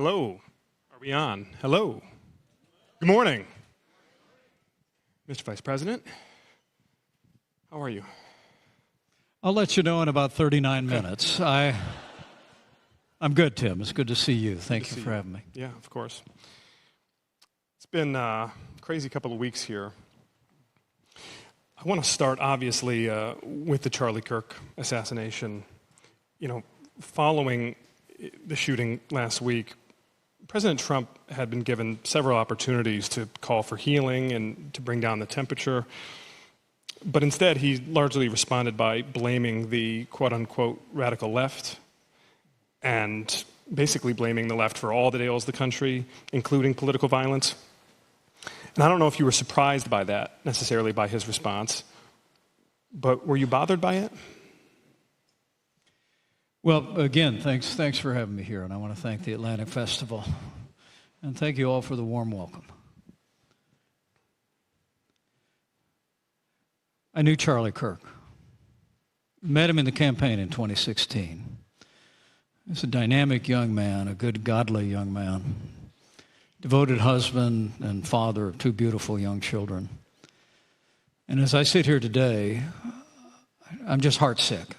Hello. Are we on? Hello. Good morning. Mr. Vice President, how are you? I'll let you know in about 39 minutes. I'm good, Tim. It's good to see you. Thank you for having me. Yeah, of course. It's been a crazy couple of weeks here. I want to start, obviously, with the Charlie Kirk assassination. Following the shooting last week, President Trump had been given several opportunities to call for healing and to bring down the temperature. But instead, he largely responded by blaming the quote-unquote radical left and basically blaming the left for all that ails the country, including political violence. And I don't know if you were surprised by that, necessarily by his response, but were you bothered by it? Well, again, thanks for having me here, and I want to thank the Atlantic Festival, and thank you all for the warm welcome. I knew Charlie Kirk. Met him in the campaign in 2016. He's a dynamic young man, a good, godly young man, devoted husband and father of two beautiful young children. And as I sit here today, I'm just heartsick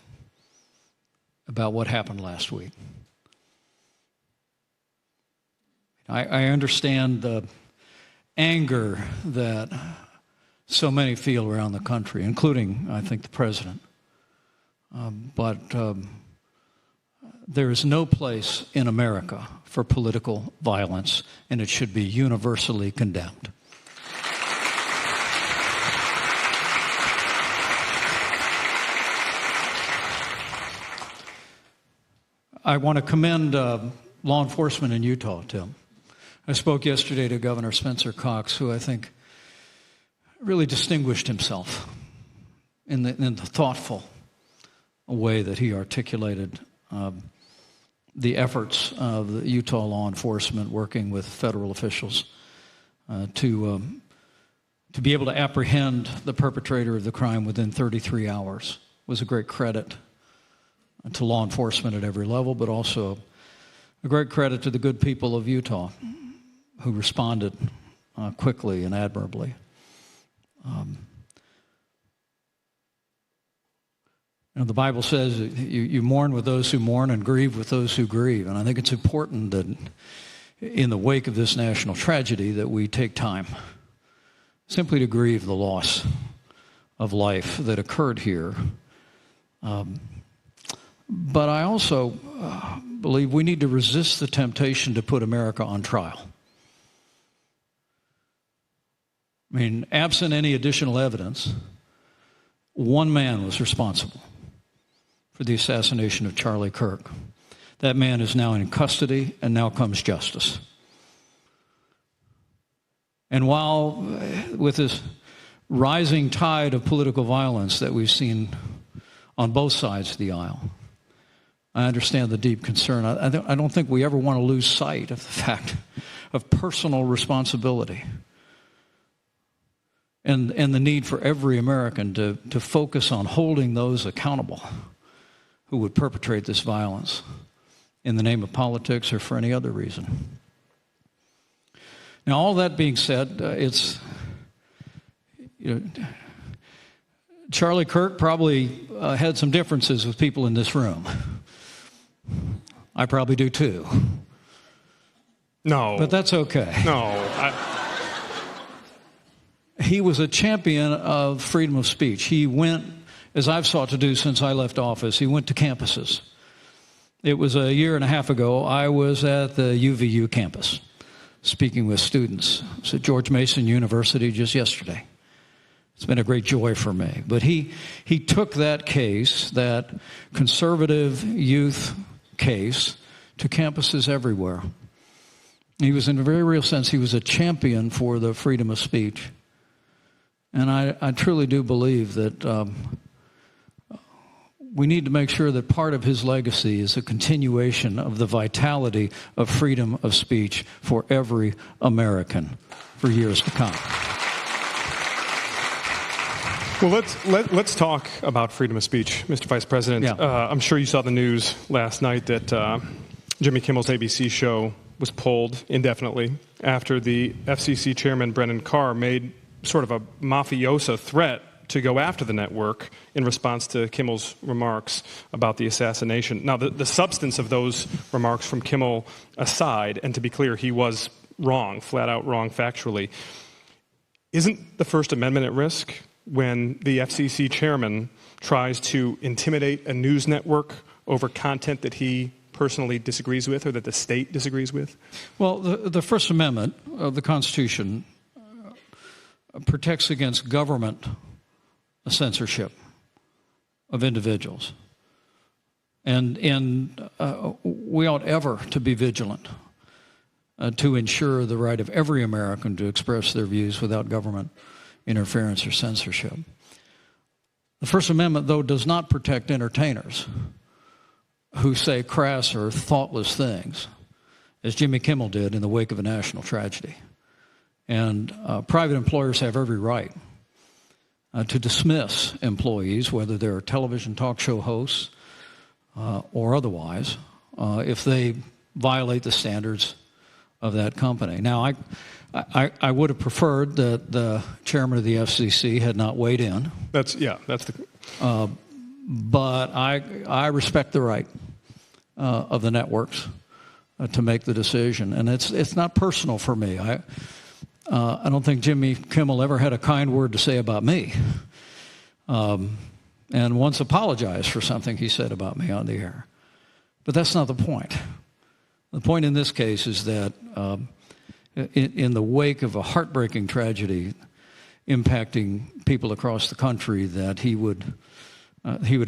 about what happened last week. I understand the anger that so many feel around the country, including, I think, the president. But there is no place in America for political violence, and it should be universally condemned. I want to commend law enforcement in Utah, Tim. I spoke yesterday to Governor Spencer Cox, who I think really distinguished himself in the thoughtful way that he articulated the efforts of the Utah law enforcement working with federal officials to be able to apprehend the perpetrator of the crime within 33 hours was a great credit to law enforcement at every level, but also a great credit to the good people of Utah who responded quickly and admirably. The Bible says you mourn with those who mourn and grieve with those who grieve. And I think it's important that in the wake of this national tragedy that we take time simply to grieve the loss of life that occurred here. But I also believe we need to resist the temptation to put America on trial. I mean, absent any additional evidence, one man was responsible for the assassination of Charlie Kirk. That man is now in custody, and now comes justice. And while with this rising tide of political violence that we've seen on both sides of the aisle, I understand the deep concern. I don't think we ever want to lose sight of the fact of personal responsibility and the need for every American to focus on holding those accountable who would perpetrate this violence in the name of politics or for any other reason. Now, all that being said, Charlie Kirk probably had some differences with people in this room. I probably do too. No. But that's okay. No. He was a champion of freedom of speech. He went, as I've sought to do since I left office, he went to campuses. It was a year and a half ago. I was at the UVU campus speaking with students. I was at George Mason University just yesterday. It's been a great joy for me. But he took that case, that conservative youth case, to campuses everywhere. He was, in a very real sense, he was a champion for the freedom of speech. And I truly do believe that we need to make sure that part of his legacy is a continuation of the vitality of freedom of speech for every American for years to come. Well, let's talk about freedom of speech, Mr. Vice President. Yeah. I'm sure you saw the news last night that Jimmy Kimmel's ABC show was pulled indefinitely after the FCC chairman, Brennan Carr, made sort of a mafioso threat to go after the network in response to Kimmel's remarks about the assassination. Now, the substance of those remarks from Kimmel aside, and to be clear, he was wrong, flat out wrong factually, isn't the First Amendment at risk when the FCC chairman tries to intimidate a news network over content that he personally disagrees with or that the state disagrees with? Well, the First Amendment of the Constitution protects against government censorship of individuals. And we ought ever to be vigilant to ensure the right of every American to express their views without government interference or censorship. The First Amendment, though, does not protect entertainers who say crass or thoughtless things, as Jimmy Kimmel did in the wake of a national tragedy. And private employers have every right to dismiss employees, whether they're television talk show hosts or otherwise, if they violate the standards of that company. Now, I would have preferred that the chairman of the FCC had not weighed in. That's the. But I respect the right of the networks to make the decision, and it's not personal for me. I don't think Jimmy Kimmel ever had a kind word to say about me, and once apologized for something he said about me on the air. But that's not the point. The point in this case is that in the wake of a heartbreaking tragedy impacting people across the country, that he would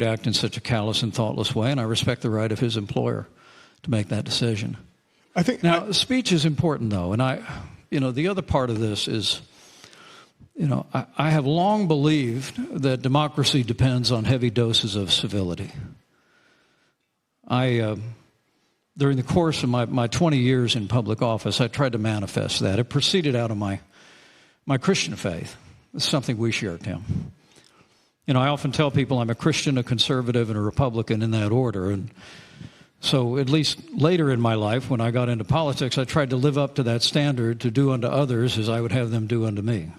act in such a callous and thoughtless way, and I respect the right of his employer to make that decision. I think now speech is important, though, and the other part of this is, I have long believed that democracy depends on heavy doses of civility. During the course of my 20 years in public office, I tried to manifest that. It proceeded out of my Christian faith. It's something we share, Tim. I often tell people I'm a Christian, a conservative, and a Republican in that order. And so at least later in my life, when I got into politics, I tried to live up to that standard, to do unto others as I would have them do unto me.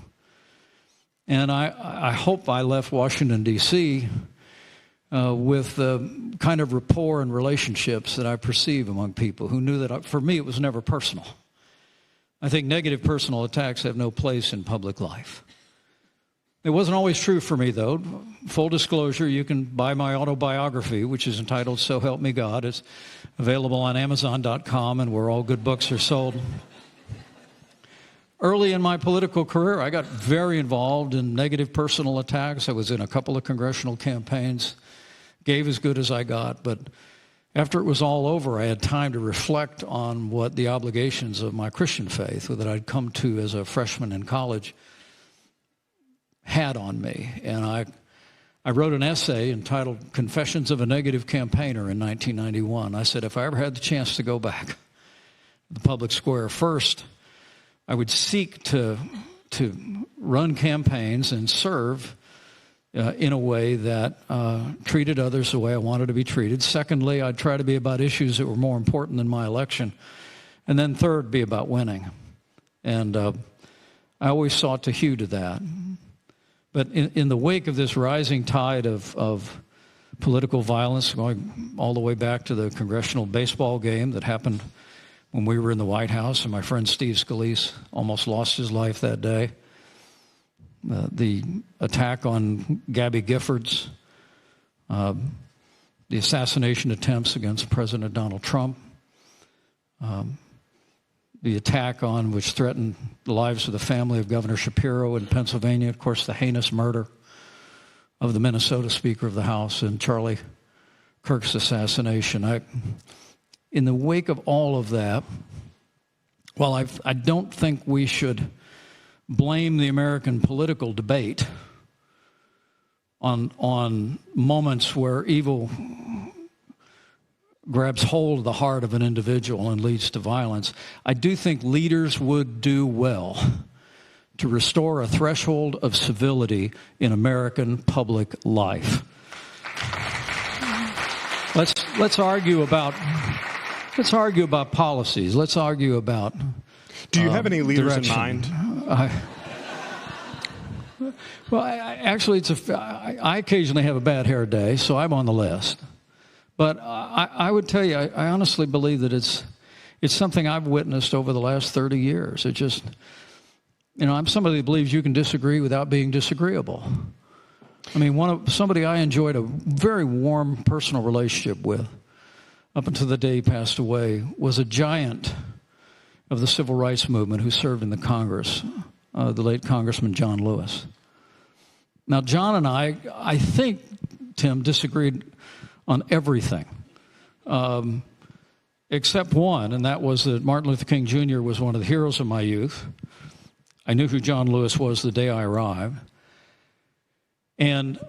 And I hope I left Washington, D.C., with the kind of rapport and relationships that I perceive among people who knew that, for me, it was never personal. I think negative personal attacks have no place in public life. It wasn't always true for me, though. Full disclosure, you can buy my autobiography, which is entitled So Help Me God. It's available on Amazon.com and where all good books are sold. Early in my political career, I got very involved in negative personal attacks. I was in a couple of congressional campaigns, gave as good as I got, but after it was all over, I had time to reflect on what the obligations of my Christian faith that I'd come to as a freshman in college had on me. And I wrote an essay entitled Confessions of a Negative Campaigner in 1991. I said, if I ever had the chance to go back to the public square, first, I would seek to run campaigns and serve in a way that treated others the way I wanted to be treated. Secondly, I'd try to be about issues that were more important than my election. And then third, be about winning. And I always sought to hew to that. But in the wake of this rising tide of political violence, going all the way back to the congressional baseball game that happened when we were in the White House, and my friend Steve Scalise almost lost his life that day, the attack on Gabby Giffords, the assassination attempts against President Donald Trump, the attack on which threatened the lives of the family of Governor Shapiro in Pennsylvania, of course, the heinous murder of the Minnesota Speaker of the House, and Charlie Kirk's assassination. In the wake of all of that, while I don't think we should blame the American political debate on moments where evil grabs hold of the heart of an individual and leads to violence, I do think leaders would do well to restore a threshold of civility in American public life. Let's argue about Let's argue about policies. Let's argue about Do you have any leaders direction. in mind? Actually, I occasionally have a bad hair day, so I'm on the list. But I would tell you, I honestly believe that it's something I've witnessed over the last 30 years. It just, I'm somebody that believes you can disagree without being disagreeable. I mean, somebody I enjoyed a very warm personal relationship with, up until the day he passed away, was a giant of the civil rights movement who served in the Congress, the late Congressman John Lewis. Now, John and I think, Tim, disagreed on everything, except one, and that was that Martin Luther King Jr. was one of the heroes of my youth. I knew who John Lewis was the day I arrived. And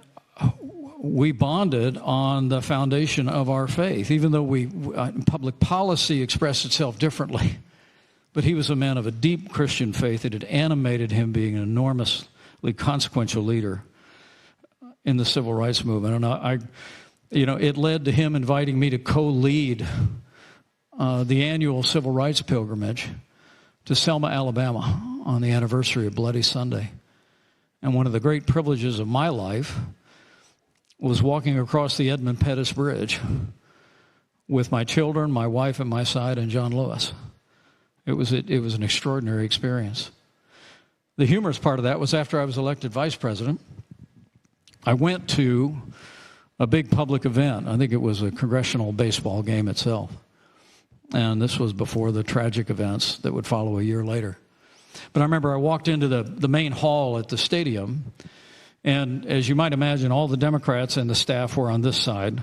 we bonded on the foundation of our faith, even though public policy expressed itself differently. But he was a man of a deep Christian faith that had animated him being an enormously consequential leader in the civil rights movement. And it led to him inviting me to co-lead the annual civil rights pilgrimage to Selma, Alabama on the anniversary of Bloody Sunday. And one of the great privileges of my life was walking across the Edmund Pettus Bridge with my children, my wife at my side, and John Lewis. It was an extraordinary experience. The humorous part of that was after I was elected vice president, I went to a big public event. I think it was a congressional baseball game itself. And this was before the tragic events that would follow a year later. But I remember I walked into the main hall at the stadium, and as you might imagine, all the Democrats and the staff were on this side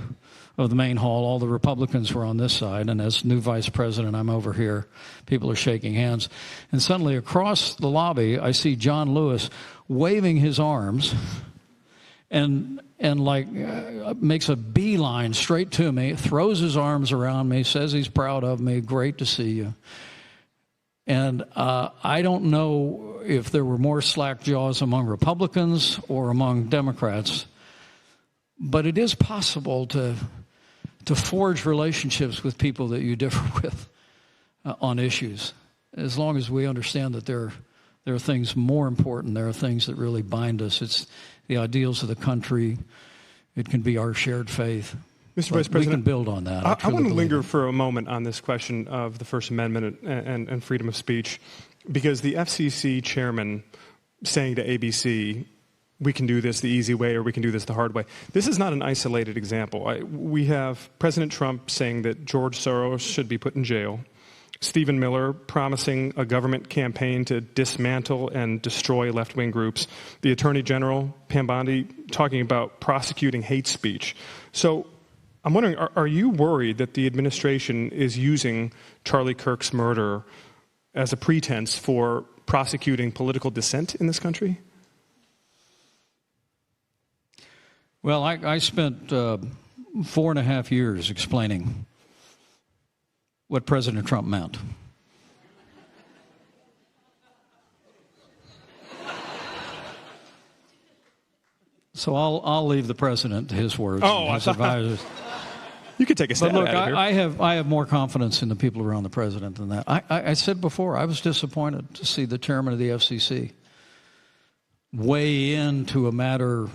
of the main hall. All the Republicans were on this side, and as new vice president, I'm over here. People are shaking hands. And suddenly across the lobby, I see John Lewis waving his arms and makes a beeline straight to me, throws his arms around me, says he's proud of me, great to see you. And I don't know if there were more slack jaws among Republicans or among Democrats, but it is possible to forge relationships with people that you differ with on issues, as long as we understand that there are things more important. There are things that really bind us. It's the ideals of the country. It can be our shared faith. Mr. Vice President, we can build on that. I want to linger for a moment on this question of the First Amendment and freedom of speech, because the FCC chairman saying to ABC, we can do this the easy way or we can do this the hard way. This is not an isolated example. We have President Trump saying that George Soros should be put in jail, Stephen Miller promising a government campaign to dismantle and destroy left-wing groups, the Attorney General, Pam Bondi, talking about prosecuting hate speech. So I'm wondering, are you worried that the administration is using Charlie Kirk's murder as a pretense for prosecuting political dissent in this country? Well, I spent 4.5 years explaining what President Trump meant. So I'll leave the president to his words and his advisors. You could take a stab But look, out of here. I have more confidence in the people around the president than that. I said before, I was disappointed to see the chairman of the FCC weigh into a matter.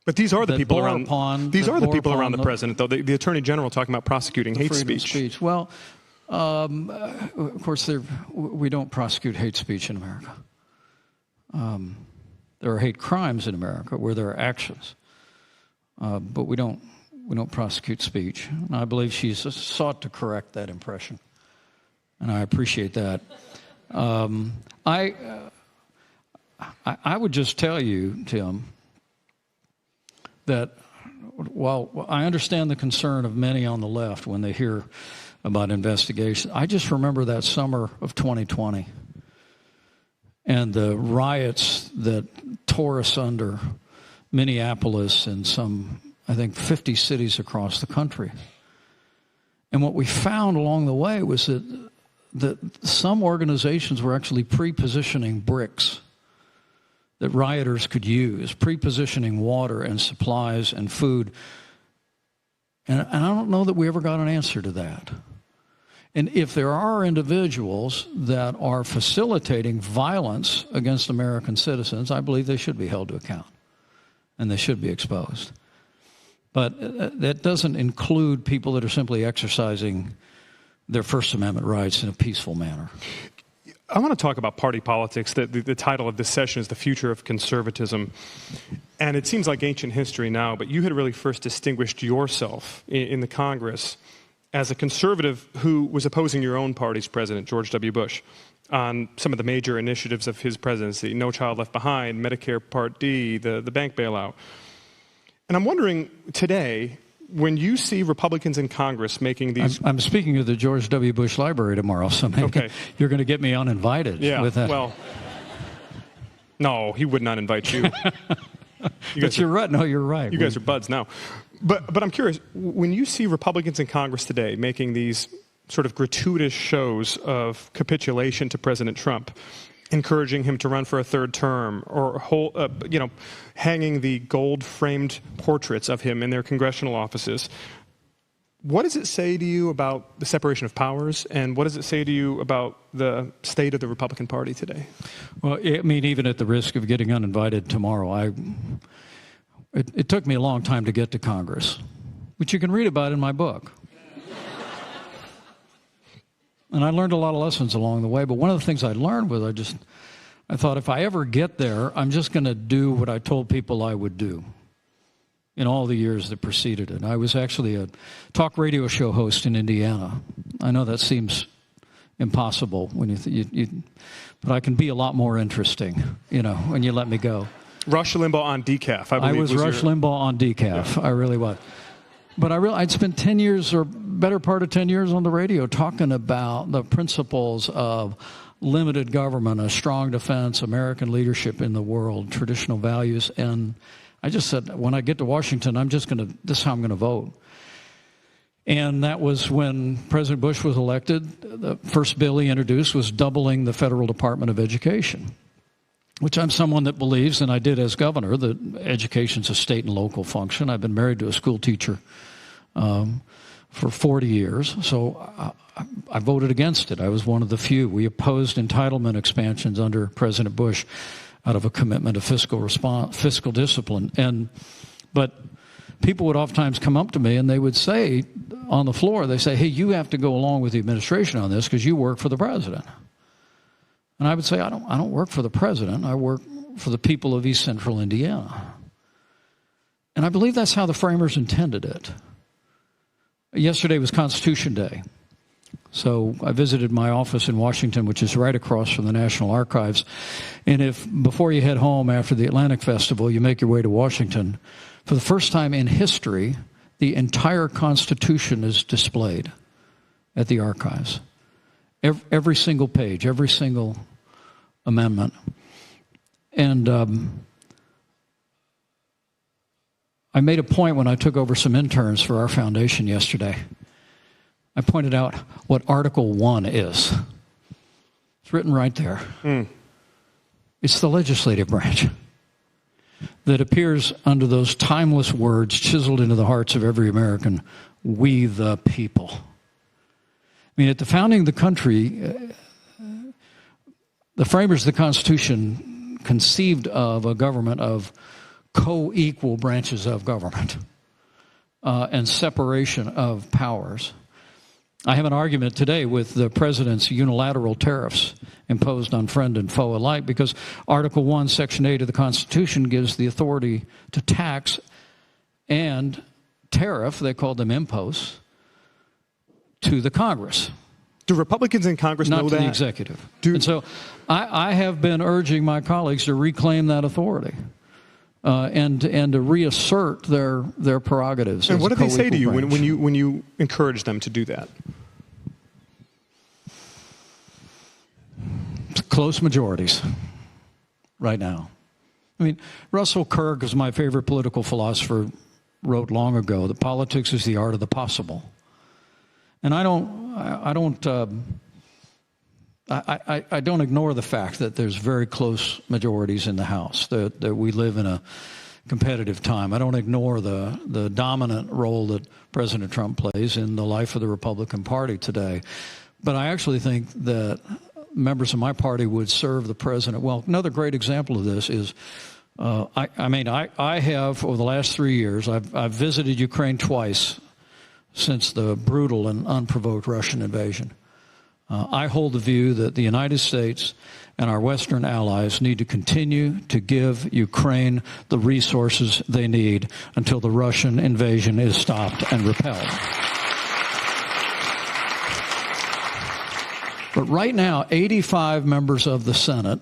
But these are the people around. These are the people around the president, though. The Attorney General talking about prosecuting hate speech. Well, of course, we don't prosecute hate speech in America. There are hate crimes in America where there are actions, but we don't prosecute speech. And I believe she's sought to correct that impression, and I appreciate that. I would just tell you, Tim, that while I understand the concern of many on the left when they hear about investigations, I just remember that summer of 2020 and the riots that tore asunder Minneapolis and some, I think, 50 cities across the country. And what we found along the way was that some organizations were actually pre-positioning bricks that rioters could use, pre-positioning water and supplies and food. And I don't know that we ever got an answer to that. And if there are individuals that are facilitating violence against American citizens, I believe they should be held to account and they should be exposed. But that doesn't include people that are simply exercising their First Amendment rights in a peaceful manner. I want to talk about party politics. The title of this session is The Future of Conservatism. And it seems like ancient history now, but you had really first distinguished yourself in the Congress as a conservative who was opposing your own party's president, George W. Bush, on some of the major initiatives of his presidency: No Child Left Behind, Medicare Part D, the bank bailout. And I'm wondering today, when you see Republicans in Congress making these... I'm speaking of the George W. Bush Library tomorrow, so maybe you're going to get me uninvited with that. Well, no, he would not invite you. You're right. No, you're right. You guys are buds now. But I'm curious, when you see Republicans in Congress today making these sort of gratuitous shows of capitulation to President Trump, encouraging him to run for a third term, or hanging the gold-framed portraits of him in their congressional offices, what does it say to you about the separation of powers, and what does it say to you about the state of the Republican Party today? Well, I mean, even at the risk of getting uninvited tomorrow, it took me a long time to get to Congress, which you can read about in my book. And I learned a lot of lessons along the way, but one of the things I learned was I thought if I ever get there, I'm just going to do what I told people I would do in all the years that preceded it. I was actually a talk radio show host in Indiana. I know that seems impossible when but I can be a lot more interesting, when you let me go. Rush Limbaugh on decaf, I believe. I was Rush Limbaugh on decaf. Yeah. I really was. But I'd spent 10 years, or better part of 10 years, on the radio talking about the principles of limited government, a strong defense, American leadership in the world, traditional values. And I just said, when I get to Washington, this is how I'm going to vote. And that was when President Bush was elected. The first bill he introduced was doubling the Federal Department of Education, which I'm someone that believes, and I did as governor, that education's a state and local function. I've been married to a school teacher for 40 years, so I voted against it. I was one of the few. We opposed entitlement expansions under President Bush out of a commitment to fiscal discipline. But people would oftentimes come up to me and they would say on the floor, they say, "Hey, you have to go along with the administration on this because you work for the president." And I would say, I don't work for the president. I work for the people of East Central Indiana. And I believe that's how the framers intended it. Yesterday was Constitution Day. So I visited my office in Washington, which is right across from the National Archives. And if before you head home after the Atlantic Festival, you make your way to Washington, for the first time in history, the entire Constitution is displayed at the archives. Every single page, every single amendment. And I made a point when I took over some interns for our foundation yesterday. I pointed out what Article 1 is. It's written right there. It's the legislative branch that appears under those timeless words chiseled into the hearts of every American: we the people. I mean, at the founding of the country, the framers of the Constitution conceived of a government of co-equal branches of government and separation of powers. I have an argument today with the president's unilateral tariffs imposed on friend and foe alike, because Article 1, Section 8 of the Constitution gives the authority to tax and tariff, they called them imposts, to the Congress. Do Republicans in Congress know that? Not to the executive. And so I have been urging my colleagues to reclaim that authority and to reassert their prerogatives. And what do they say to you when you encourage them to do that? Close majorities right now. I mean, Russell Kirk, is my favorite political philosopher, wrote long ago that politics is the art of the possible. And I don't ignore the fact that there's very close majorities in the House, that we live in a competitive time. I don't ignore the dominant role that President Trump plays in the life of the Republican Party today. But I actually think that members of my party would serve the president well. Another great example of this is, I have, over the last 3 years, I've visited Ukraine twice since the brutal and unprovoked Russian invasion. I hold the view that the United States and our Western allies need to continue to give Ukraine the resources they need until the Russian invasion is stopped and repelled. But right now, 85 members of the Senate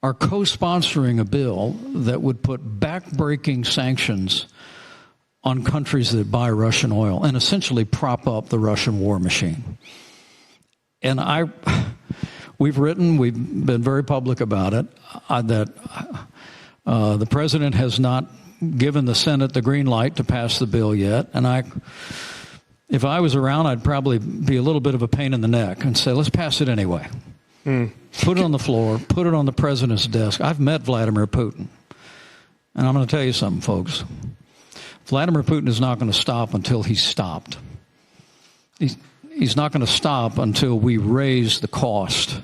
are co-sponsoring a bill that would put back-breaking sanctions on countries that buy Russian oil and essentially prop up the Russian war machine. And we've been very public about it, that the president has not given the Senate the green light to pass the bill yet. And if I was around, I'd probably be a little bit of a pain in the neck and say, let's pass it anyway. Put it on the floor, put it on the president's desk. I've met Vladimir Putin. And I'm going to tell you something, folks. Vladimir Putin is not going to stop until he's stopped. He's not going to stop until we raise the cost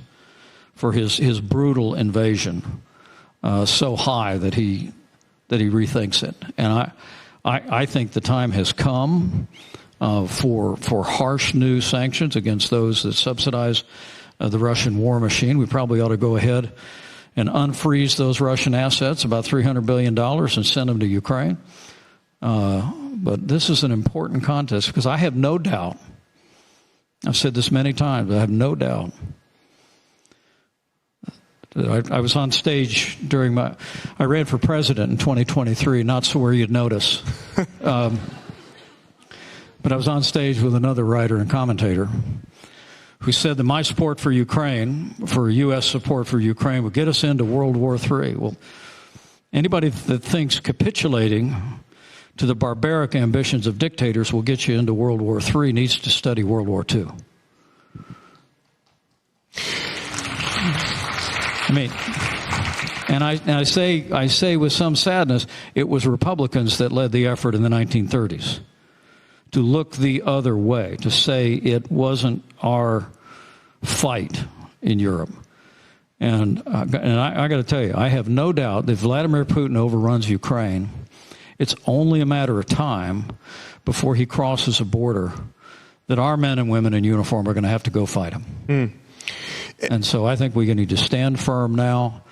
for his brutal invasion so high that he rethinks it. And I think the time has come for harsh new sanctions against those that subsidize the Russian war machine. We probably ought to go ahead and unfreeze those Russian assets, about $300 billion, and send them to Ukraine. But this is an important contest because I have no doubt, I've said this many times, I have no doubt. I was on stage I ran for president in 2023, not so where you'd notice. But I was on stage with another writer and commentator who said that my support for Ukraine, for U.S. support for Ukraine, would get us into World War III. Well, anybody that thinks capitulating to the barbaric ambitions of dictators will get you into World War III needs to study World War II. I mean, and I say with some sadness, it was Republicans that led the effort in the 1930s to look the other way, to say it wasn't our fight in Europe. And I got to tell you, I have no doubt that Vladimir Putin overruns Ukraine. It's only a matter of time before he crosses a border that our men and women in uniform are going to have to go fight him. And so I think we need to stand firm now,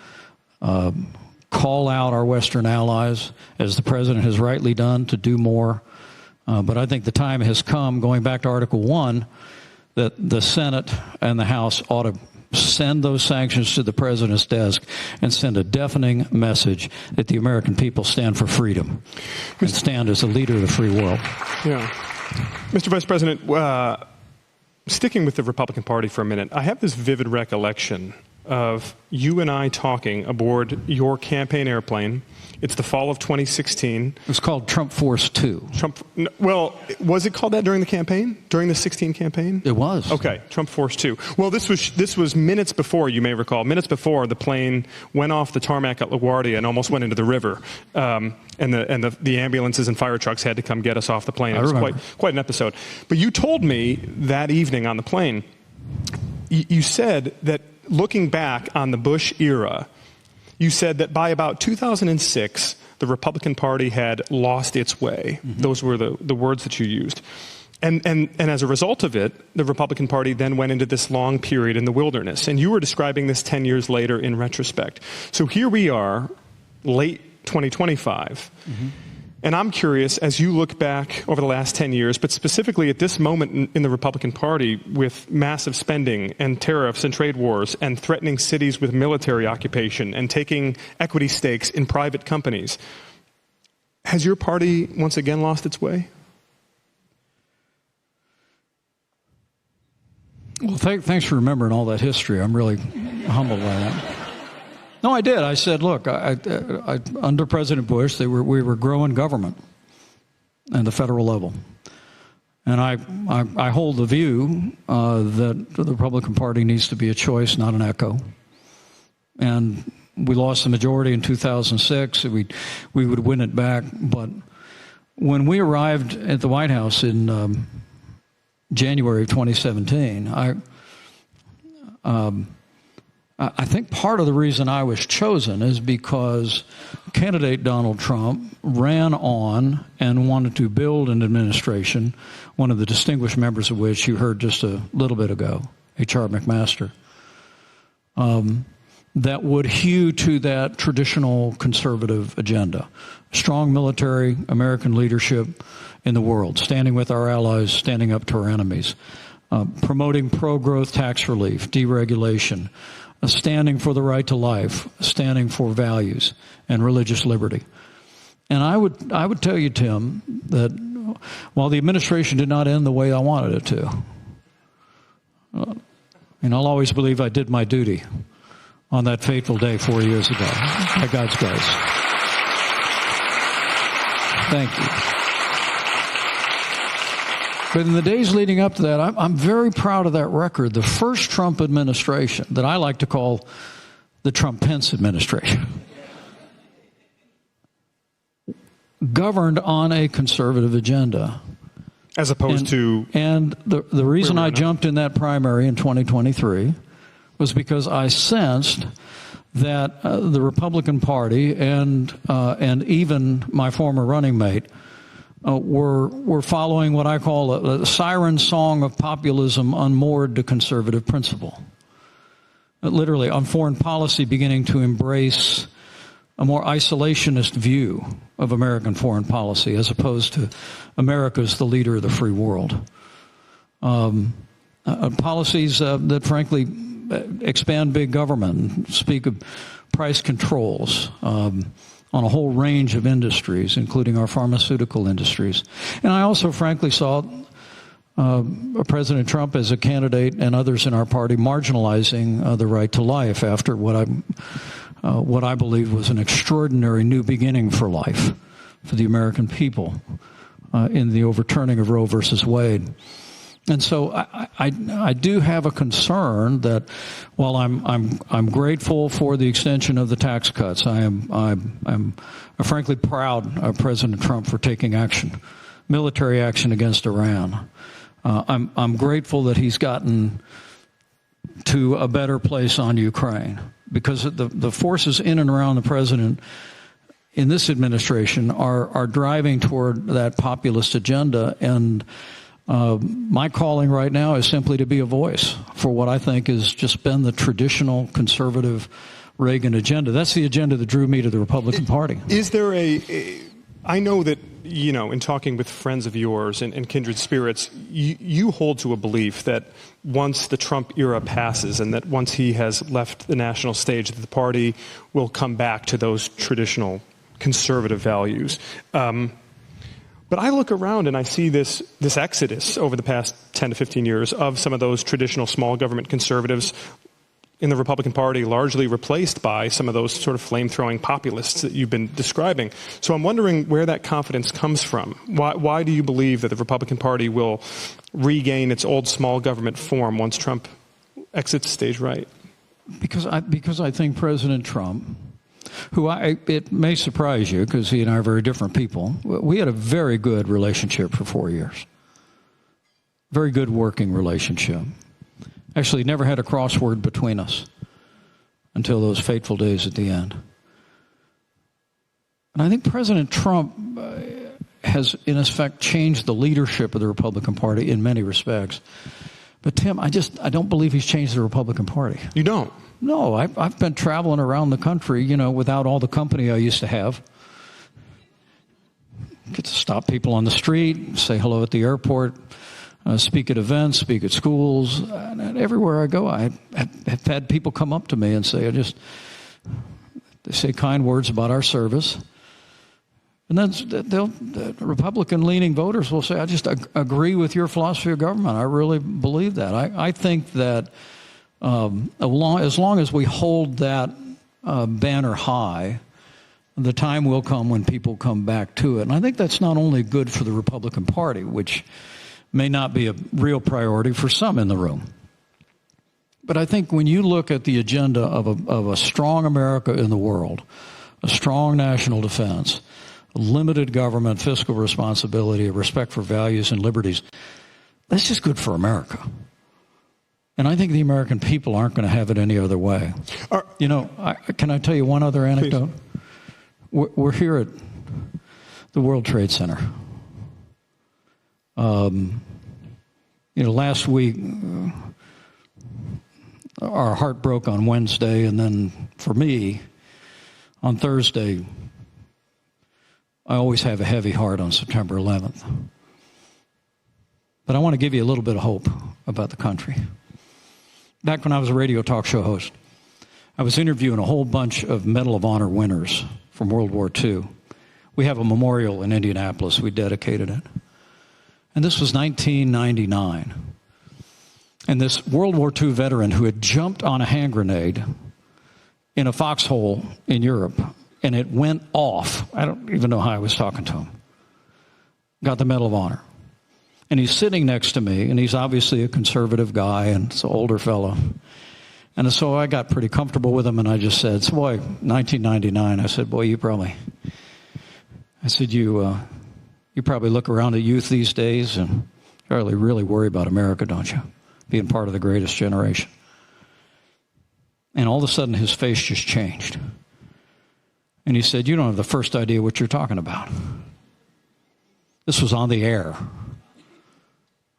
call out our Western allies, as the president has rightly done, to do more. But I think the time has come, going back to Article 1, that the Senate and the House ought to send those sanctions to the president's desk and send a deafening message that the American people stand for freedom and stand as a leader of the free world. Yeah. Mr. Vice President, sticking with the Republican Party for a minute, I have this vivid recollection of you and I talking aboard your campaign airplane. It's the fall of 2016. It was called Trump Force 2. Well, was it called that during the campaign? During the 16 campaign? It was. Okay, Trump Force 2. Well, this was minutes before, you may recall, minutes before the plane went off the tarmac at LaGuardia and almost went into the river. And the ambulances and fire trucks had to come get us off the plane. It was quite an episode. But you told me that evening on the plane, you said that looking back on the Bush era, you said that by about 2006, the Republican Party had lost its way. Mm-hmm. Those were the words that you used. And as a result of it, the Republican Party then went into this long period in the wilderness. And you were describing this 10 years later in retrospect. So here we are, late 2025. Mm-hmm. And I'm curious, as you look back over the last 10 years, but specifically at this moment in the Republican Party with massive spending and tariffs and trade wars and threatening cities with military occupation and taking equity stakes in private companies, has your party once again lost its way? Well, thanks for remembering all that history. I'm really humbled by that. No, I did. I said, look, under President Bush, we were growing government at the federal level. And I hold the view that the Republican Party needs to be a choice, not an echo. And we lost the majority in 2006. We would win it back. But when we arrived at the White House in January of 2017, I think part of the reason I was chosen is because candidate Donald Trump ran on and wanted to build an administration, one of the distinguished members of which you heard just a little bit ago, H.R. McMaster, that would hew to that traditional conservative agenda. Strong military, American leadership in the world, standing with our allies, standing up to our enemies, promoting pro-growth tax relief, deregulation, standing for the right to life, standing for values and religious liberty. And I would tell you, Tim, that while the administration did not end the way I wanted it to, and I'll always believe I did my duty on that fateful day 4 years ago, by God's grace. Thank you. But in the days leading up to that, I'm very proud of that record. The first Trump administration, that I like to call the Trump-Pence administration, governed on a conservative agenda. As opposed to... And the reason I jumped in that primary in 2023 was because I sensed that the Republican Party and even my former running mate were following what I call a siren song of populism unmoored to conservative principle. Literally, on foreign policy, beginning to embrace a more isolationist view of American foreign policy as opposed to America as the leader of the free world. Policies that, frankly, expand big government, speak of price controls, on a whole range of industries, including our pharmaceutical industries. And I also, frankly, saw President Trump as a candidate and others in our party marginalizing the right to life after what I believe was an extraordinary new beginning for life for the American people in the overturning of Roe versus Wade. And so I do have a concern that while I'm grateful for the extension of the tax cuts, I'm frankly proud of President Trump for taking action, military action against Iran. I'm grateful that he's gotten to a better place on Ukraine, because the forces in and around the president in this administration are driving toward that populist agenda. And my calling right now is simply to be a voice for what I think has just been the traditional conservative Reagan agenda. That's the agenda that drew me to the Republican Party. Is there I know that, in talking with friends of yours and kindred spirits, you hold to a belief that once the Trump era passes and that once he has left the national stage, that the party will come back to those traditional conservative values. But I look around and I see this exodus over the past 10 to 15 years of some of those traditional small government conservatives in the Republican Party, largely replaced by some of those sort of flame-throwing populists that you've been describing. So I'm wondering where that confidence comes from. Why do you believe that the Republican Party will regain its old small government form once Trump exits stage right? Because I think President Trump, who it may surprise you because he and I are very different people, we had a very good relationship for 4 years. Very good working relationship. Actually, never had a crossword between us until those fateful days at the end. And I think President Trump has, in effect, changed the leadership of the Republican Party in many respects. But, Tim, I don't believe he's changed the Republican Party. You don't? No, I've been traveling around the country, without all the company I used to have. Get to stop people on the street, say hello at the airport, speak at events, speak at schools. And everywhere I go, I have had people come up to me and say, they say kind words about our service. And then the Republican-leaning voters will say, I just agree with your philosophy of government. I really believe that. I think that as long as we hold that banner high, the time will come when people come back to it. And I think that's not only good for the Republican Party, which may not be a real priority for some in the room. But I think when you look at the agenda of a strong America in the world, a strong national defense, limited government, fiscal responsibility, a respect for values and liberties, That's just good for America. And I think the American people aren't going to have it any other way. Can I tell you one other anecdote? We're here at the World Trade Center. Last week, our heart broke on Wednesday, and then for me, on Thursday, I always have a heavy heart on September 11th. But I want to give you a little bit of hope about the country. Back when I was a radio talk show host, I was interviewing a whole bunch of Medal of Honor winners from World War II. We have a memorial in Indianapolis. We dedicated it. And this was 1999. And this World War II veteran who had jumped on a hand grenade in a foxhole in Europe, and it went off. I don't even know how I was talking to him. Got the Medal of Honor. And he's sitting next to me, and he's obviously a conservative guy, and it's an older fellow. And so I got pretty comfortable with him, and I just said, so boy, 1999, I said, boy, you probably look around at youth these days, and you really worry about America, don't you? Being part of the greatest generation. And all of a sudden, his face just changed. And he said, you don't have the first idea what you're talking about. This was on the air.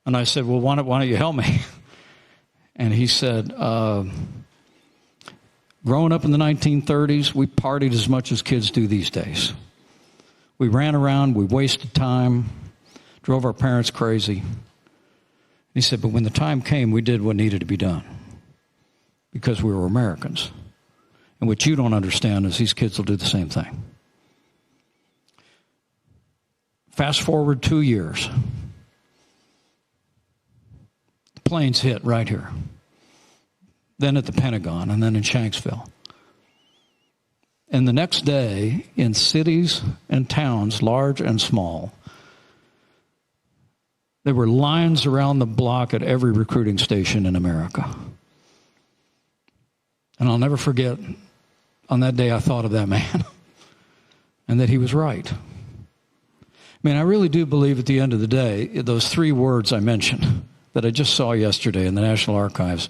And I said, well, why don't you help me? And he said, growing up in the 1930s, we partied as much as kids do these days. We ran around, we wasted time, drove our parents crazy. He said, but when the time came, we did what needed to be done because we were Americans. And what you don't understand is these kids will do the same thing. Fast forward 2 years. Planes hit right here, then at the Pentagon, and then in Shanksville. And the next day, in cities and towns, large and small, there were lines around the block at every recruiting station in America. And I'll never forget, on that day I thought of that man, and that he was right. I mean, I really do believe at the end of the day, those 3 words I mentioned, that I just saw yesterday in the National Archives.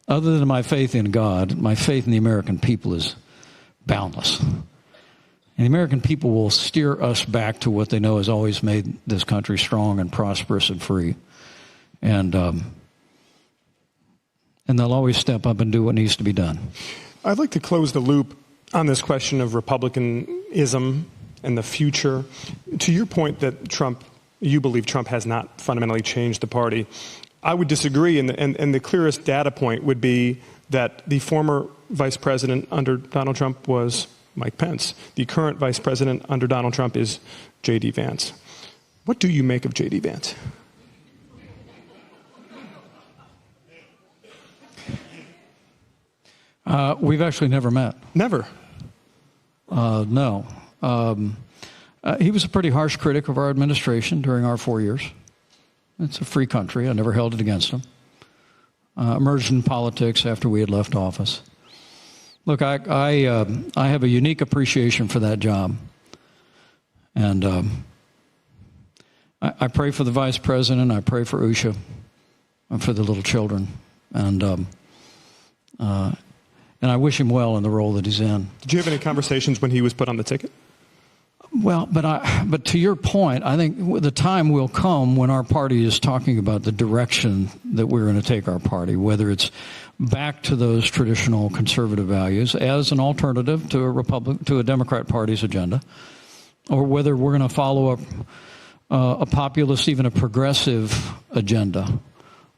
Other than my faith in God, my faith in the American people is boundless. And the American people will steer us back to what they know has always made this country strong and prosperous and free. And they'll always step up and do what needs to be done. I'd like to close the loop on this question of Republicanism and the future. To your point that you believe Trump has not fundamentally changed the party. I would disagree, and the clearest data point would be that the former vice president under Donald Trump was Mike Pence. The current vice president under Donald Trump is J.D. Vance. What do you make of J.D. Vance? We've actually never met. Never? No. He was a pretty harsh critic of our administration during our 4 years. It's a free country. I never held it against him. Emerged in politics after we had left office. Look, I have a unique appreciation for that job. And I pray for the vice president. I pray for Usha and for the little children. And I wish him well in the role that he's in. Did you have any conversations when he was put on the ticket? Well, but to your point, I think the time will come when our party is talking about the direction that we're going to take our party, whether it's back to those traditional conservative values as an alternative to a Democrat Party's agenda, or whether we're going to follow a populist, even a progressive agenda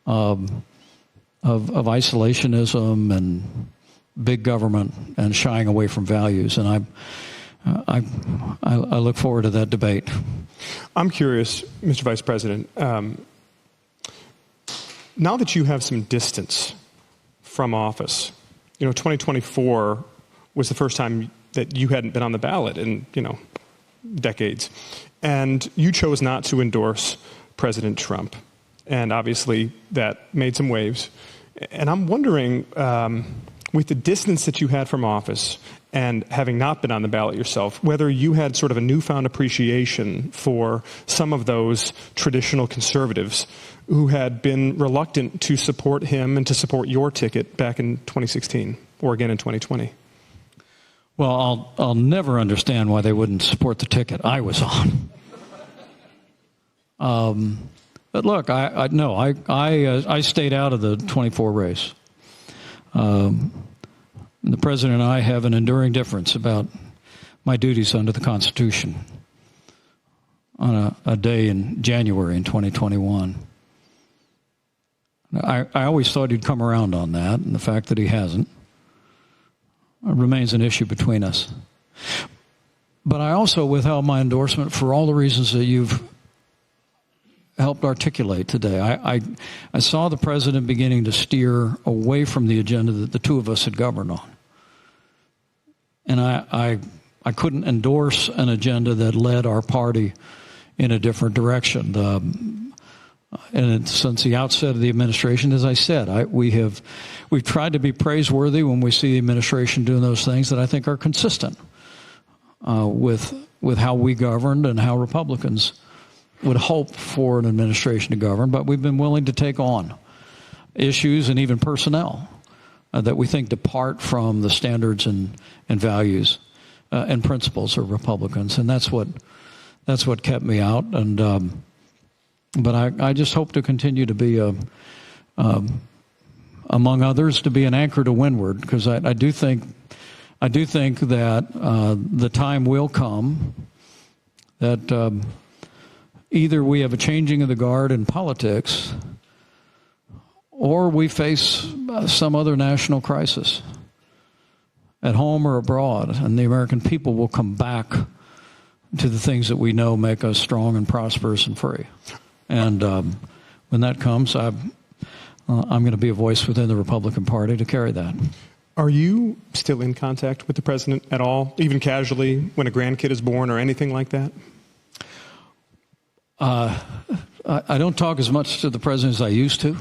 of isolationism and big government and shying away from values. And I look forward to that debate. I'm curious, Mr. Vice President, now that you have some distance from office, 2024 was the first time that you hadn't been on the ballot in, decades. And you chose not to endorse President Trump. And obviously that made some waves. And I'm wondering, with the distance that you had from office and having not been on the ballot yourself, whether you had sort of a newfound appreciation for some of those traditional conservatives who had been reluctant to support him and to support your ticket back in 2016 or again in 2020. Well, I'll never understand why they wouldn't support the ticket I was on. But look, I stayed out of the 24 race. The president and I have an enduring difference about my duties under the Constitution on a day in January in 2021. I always thought he'd come around on that, and the fact that he hasn't remains an issue between us. But I also withheld my endorsement for all the reasons that you've helped articulate today. I saw the president beginning to steer away from the agenda that the two of us had governed on. And I couldn't endorse an agenda that led our party in a different direction. And since the outset of the administration, as I said, we've tried to be praiseworthy when we see the administration doing those things that I think are consistent with how we governed and how Republicans would hope for an administration to govern. But we've been willing to take on issues and even personnel that we think depart from the standards and values and principles of Republicans, and that's what kept me out. And but I just hope to continue to be among others, to be an anchor to windward, because I do think that the time will come that either we have a changing of the guard in politics, or we face some other national crisis at home or abroad, and the American people will come back to the things that we know make us strong and prosperous and free. And when that comes, I'm going to be a voice within the Republican Party to carry that. Are you still in contact with the president at all, even casually, when a grandkid is born or anything like that? I don't talk as much to the president as I used to.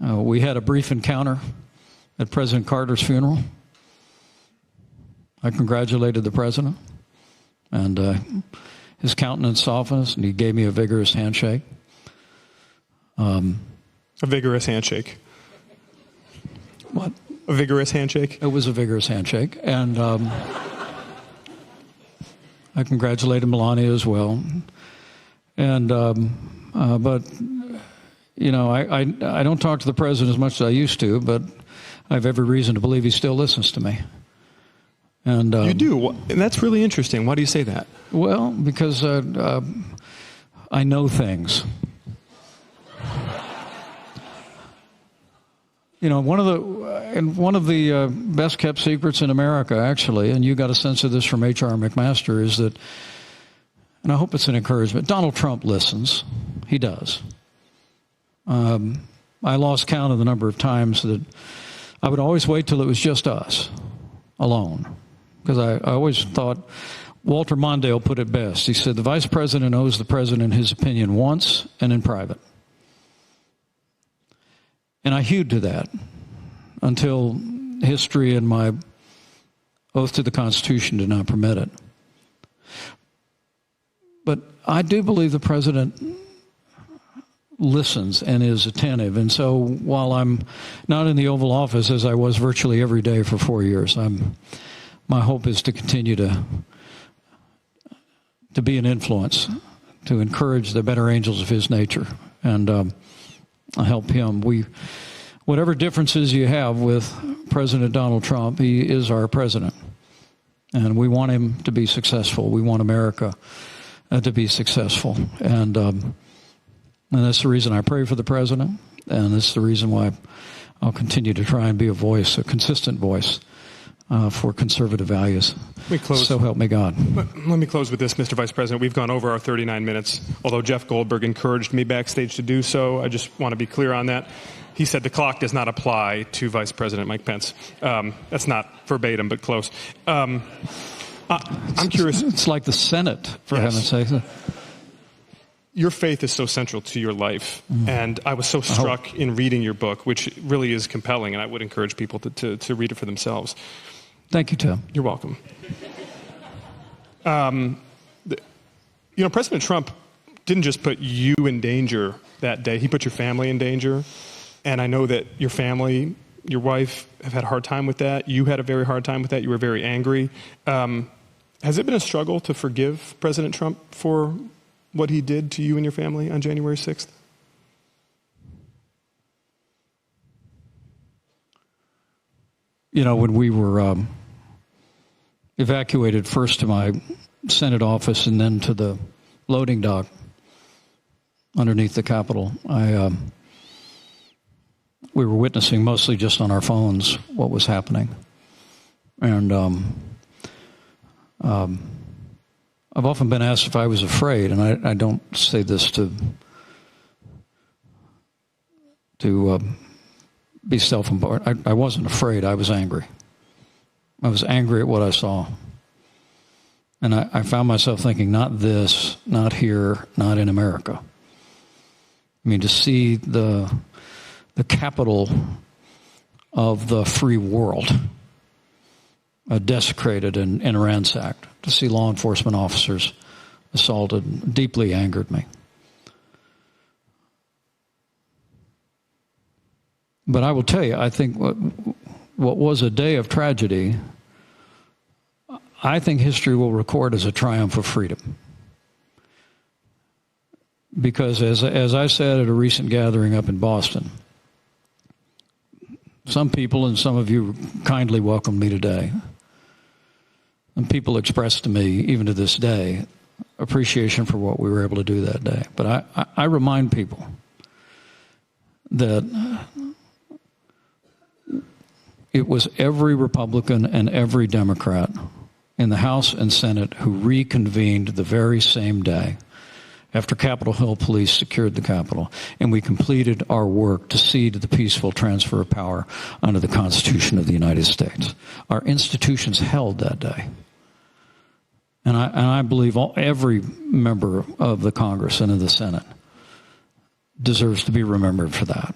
We had a brief encounter at President Carter's funeral. I congratulated the president, and his countenance softened, and he gave me a vigorous handshake. A vigorous handshake. What? A vigorous handshake? It was a vigorous handshake, and I congratulated Melania as well. And but you know, I don't talk to the president as much as I used to, but I have every reason to believe he still listens to me. And you do, and that's really interesting. Why do you say that? Well, because I know things. You know, one of the best kept secrets in America, actually, and you got a sense of this from H.R. McMaster, is that, and I hope it's an encouragement, Donald Trump listens. He does. I lost count of the number of times that I would always wait till it was just us, alone. Because I always thought, Walter Mondale put it best. He said, the vice president owes the president his opinion once and in private. And I hewed to that until history and my oath to the Constitution did not permit it. But I do believe the president listens and is attentive. And so while I'm not in the Oval Office, as I was virtually every day for 4 years, my hope is to continue to be an influence, to encourage the better angels of his nature, and help him. Whatever differences you have with President Donald Trump, he is our president, and we want him to be successful. We want America to be successful, and that's the reason I pray for the president, and that's the reason why I'll continue to try and be a voice, a consistent voice for conservative values. So help me God. Let me close with this, Mr. Vice President. We've gone over our 39 minutes, although Jeff Goldberg encouraged me backstage to do so. I just want to be clear on that. He said the clock does not apply to Vice President Mike Pence. That's not verbatim, but close. I'm curious. It's like the Senate, for heaven's sake. your faith is so central to your life, and I was so struck in reading your book, which really is compelling, and I would encourage people to read it for themselves. Thank you, Tim. You're welcome. President Trump didn't just put you in danger that day. He put your family in danger, and I know that your family, your wife, have had a hard time with that. You had a very hard time with that. You were very angry. Has it been a struggle to forgive President Trump for what he did to you and your family on January 6th? When we were evacuated first to my Senate office and then to the loading dock underneath the Capitol, we were witnessing mostly just on our phones what was happening. And I've often been asked if I was afraid, and I don't say this to be self-important. I wasn't afraid. I was angry. I was angry at what I saw. And I found myself thinking, not this, not here, not in America. I mean, to see the capital of the free world desecrated and ransacked, to see law enforcement officers assaulted, deeply angered me. But I will tell you, I think what was a day of tragedy, I think history will record as a triumph of freedom. Because as I said at a recent gathering up in Boston, some people and some of you kindly welcomed me today. And people expressed to me, even to this day, appreciation for what we were able to do that day. But I remind people that it was every Republican and every Democrat in the House and Senate who reconvened the very same day after Capitol Hill police secured the Capitol, and we completed our work to see to the peaceful transfer of power under the Constitution of the United States. Our institutions held that day. And I believe every member of the Congress and of the Senate deserves to be remembered for that.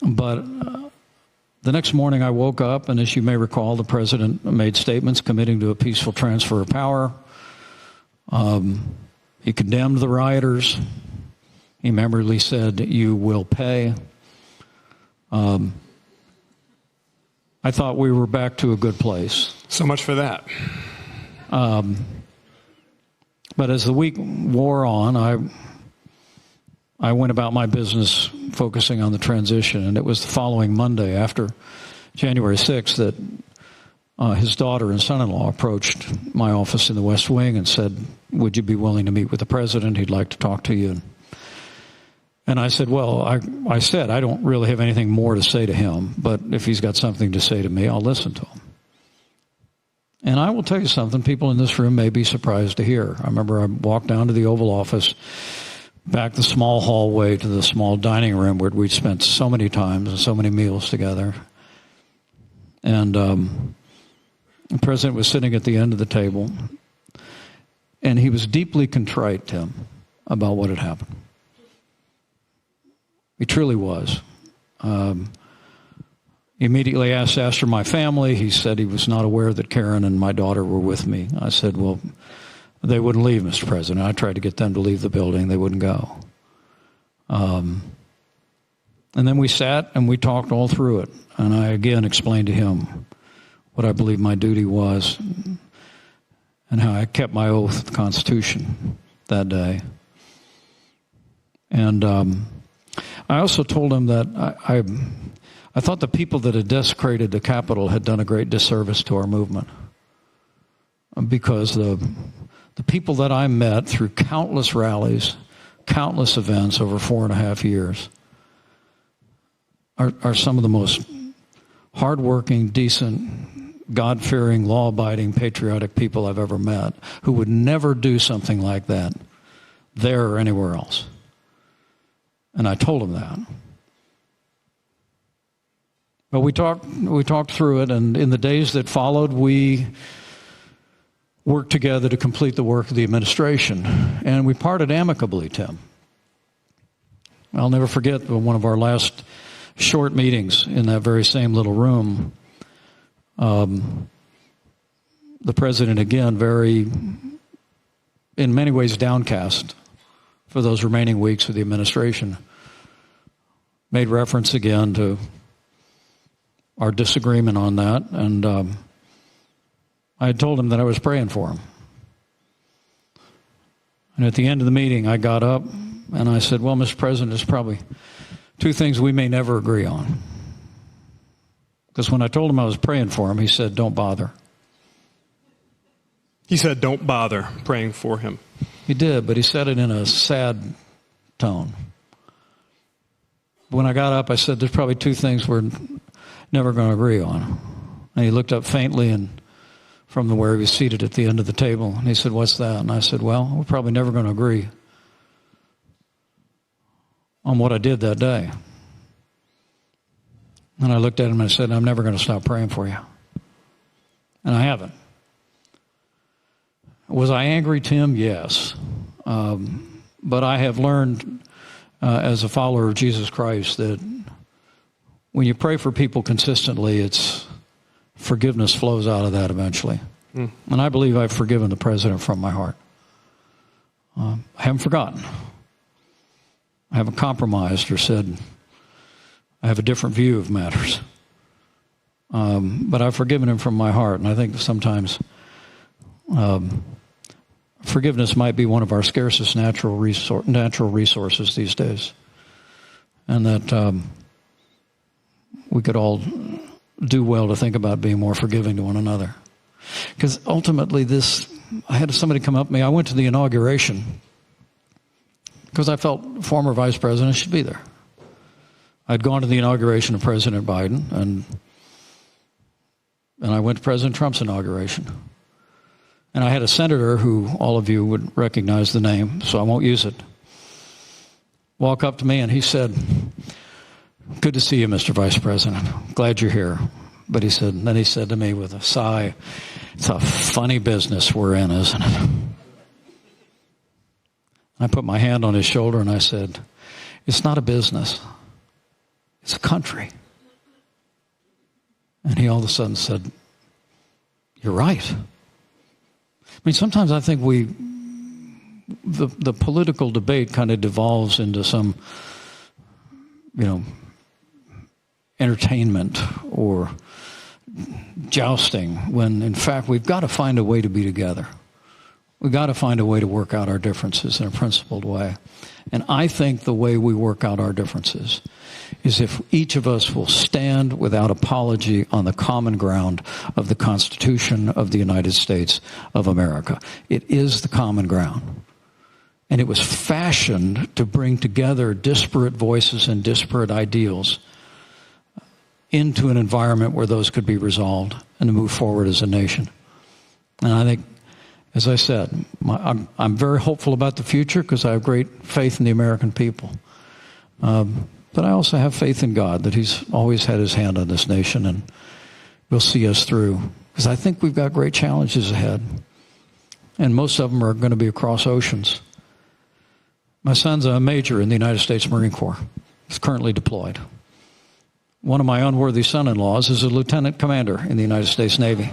But the next morning I woke up, and as you may recall, the president made statements committing to a peaceful transfer of power. He condemned the rioters. He memorably said, "You will pay." I thought we were back to a good place. So much for that. But as the week wore on, I went about my business focusing on the transition, and it was the following Monday after January 6th that his daughter and son-in-law approached my office in the West Wing and said, "Would you be willing to meet with the president? He'd like to talk to you." And I said, well, I said, I don't really have anything more to say to him, but if he's got something to say to me, I'll listen to him. And I will tell you something people in this room may be surprised to hear. I remember I walked down to the Oval Office, back the small hallway to the small dining room where we'd spent so many times and so many meals together. And the president was sitting at the end of the table, and he was deeply contrite, Tim, about what had happened. He truly was. He immediately asked after my family. He said he was not aware that Karen and my daughter were with me. I said, well, they wouldn't leave, Mr. President. I tried to get them to leave the building. They wouldn't go. And then we sat and we talked all through it. And I again explained to him what I believe my duty was and how I kept my oath to the Constitution that day. And I also told him that I thought the people that had desecrated the Capitol had done a great disservice to our movement, because the people that I met through countless rallies, countless events over 4.5 years are some of the most hardworking, decent, God-fearing, law-abiding, patriotic people I've ever met, who would never do something like that there or anywhere else. And I told him that. But we talked through it, and in the days that followed, we work together to complete the work of the administration. And we parted amicably, Tim. I'll never forget one of our last short meetings in that very same little room. The president, again, in many ways downcast for those remaining weeks of the administration, made reference again to our disagreement on that, and I had told him that I was praying for him. And at the end of the meeting, I got up and I said, well, Mr. President, there's probably two things we may never agree on. Because when I told him I was praying for him, he said, don't bother. He said, don't bother praying for him. He did, but he said it in a sad tone. When I got up, I said, there's probably two things we're never going to agree on. And he looked up faintly and from where he was seated at the end of the table, and he said, what's that? And I said, well, we're probably never going to agree on what I did that day. And I looked at him and I said, I'm never going to stop praying for you. And I haven't. Was I angry, Tim? Yes. But I have learned as a follower of Jesus Christ that when you pray for people consistently, forgiveness flows out of that eventually. And I believe I've forgiven the president from my heart. I haven't forgotten. I haven't compromised or said I have a different view of matters. But I've forgiven him from my heart. And I think sometimes forgiveness might be one of our scarcest natural resources these days. And that we could all do well to think about being more forgiving to one another. Because ultimately I had somebody come up to me. I went to the inauguration because I felt former vice president should be there. I'd gone to the inauguration of President Biden, and I went to President Trump's inauguration. And I had a senator who all of you would recognize the name, so I won't use it, walk up to me and he said, good to see you, Mr. Vice President. Glad you're here. But then he said to me with a sigh, it's a funny business we're in, isn't it? I put my hand on his shoulder and I said, it's not a business. It's a country. And he all of a sudden said, you're right. I mean, sometimes I think the political debate kind of devolves into some, entertainment or jousting, when in fact we've got to find a way to be together. We've got to find a way to work out our differences in a principled way. And I think the way we work out our differences is if each of us will stand without apology on the common ground of the Constitution of the United States of America. It is the common ground. And it was fashioned to bring together disparate voices and disparate ideals into an environment where those could be resolved and to move forward as a nation. And I think, as I said, I'm very hopeful about the future because I have great faith in the American people. But I also have faith in God that He's always had His hand on this nation and will see us through. Because I think we've got great challenges ahead. And most of them are going to be across oceans. My son's a major in the United States Marine Corps. He's currently deployed. One of my unworthy son-in-laws is a lieutenant commander in the United States Navy.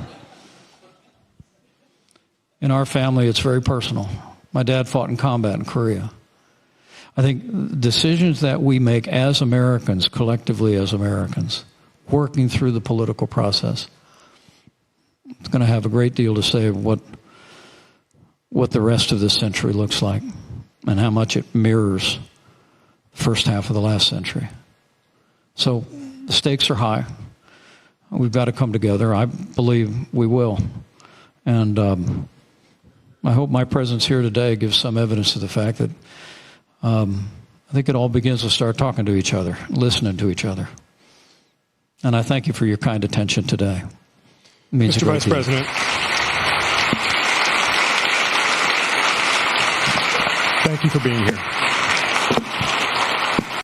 In our family, it's very personal. My dad fought in combat in Korea. I think decisions that we make as Americans, collectively as Americans, working through the political process, it's going to have a great deal to say of what the rest of this century looks like and how much it mirrors the first half of the last century. So the stakes are high. We've got to come together. I believe we will. And I hope my presence here today gives some evidence of the fact that I think it all begins to start talking to each other, listening to each other. And I thank you for your kind attention today. It means Mr. Vice President, thank you for being here.